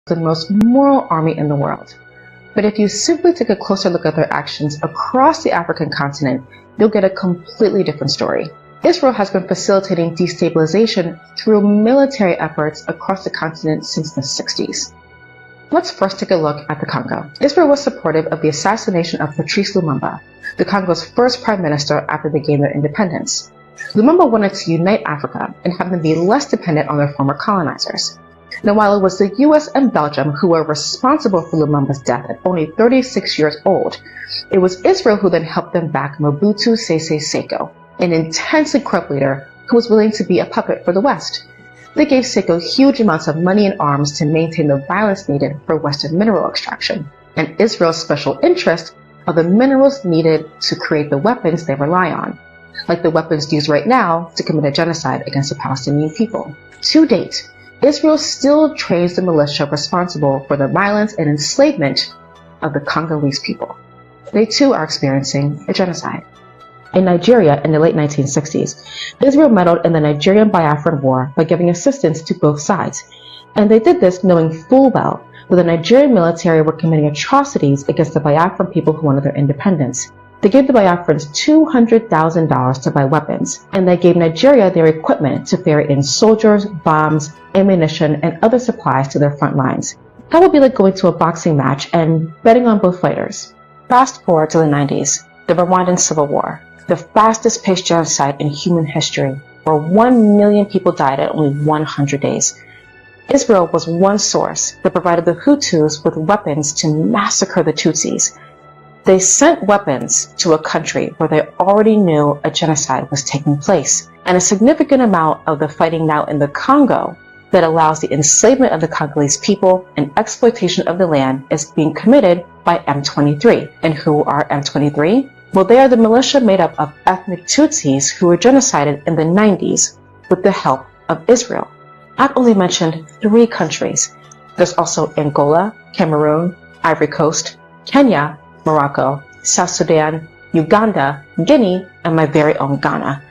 the most moral army in the world. But if you simply take a closer look at their actions across the African continent, you'll get a completely different story. Israel has been facilitating destabilization through military efforts across the continent since the 60s. Let's first take a look at the Congo. Israel was supportive of the assassination of Patrice Lumumba, the Congo's first prime minister after they gained their independence. Lumumba wanted to unite Africa and have them be less dependent on their former colonizers. Now, while it was the US and Belgium who were responsible for Lumumba's death at only 36 years old, it was Israel who then helped them back Mobutu Sese Seko, an intensely corrupt leader who was willing to be a puppet for the West. They gave Seko huge amounts of money and arms to maintain the violence needed for Western mineral extraction, and Israel's special interest of the minerals needed to create the weapons they rely on, like the weapons used right now to commit a genocide against the Palestinian people. To date, Israel still trains the militia responsible for the violence and enslavement of the Congolese people. They too are experiencing a genocide. In Nigeria in the late 1960s, Israel meddled in the Nigerian Biafran War by giving assistance to both sides, and they did this knowing full well that the Nigerian military were committing atrocities against the Biafran people who wanted their independence. They gave the Biafrans $200,000 to buy weapons, and they gave Nigeria their equipment to ferry in soldiers, bombs, ammunition, and other supplies to their front lines. That would be like going to a boxing match and betting on both fighters. Fast forward to the 90s, the Rwandan Civil War, the fastest paced genocide in human history, where 1 million people died in only 100 days. Israel was one source that provided the Hutus with weapons to massacre the Tutsis. They sent weapons to a country where they already knew a genocide was taking place, and a significant amount of the fighting now in the Congo that allows the enslavement of the Congolese people and exploitation of the land is being committed by M23. And who are M23? Well, they are the militia made up of ethnic Tutsis who were genocided in the 90s with the help of Israel. I've only mentioned 3 countries. There's also Angola, Cameroon, Ivory Coast, Kenya, Morocco, South Sudan, Uganda, Guinea, and my very own Ghana.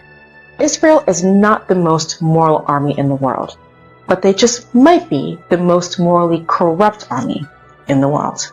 Israel is not the most moral army in the world, but they just might be the most morally corrupt army in the world.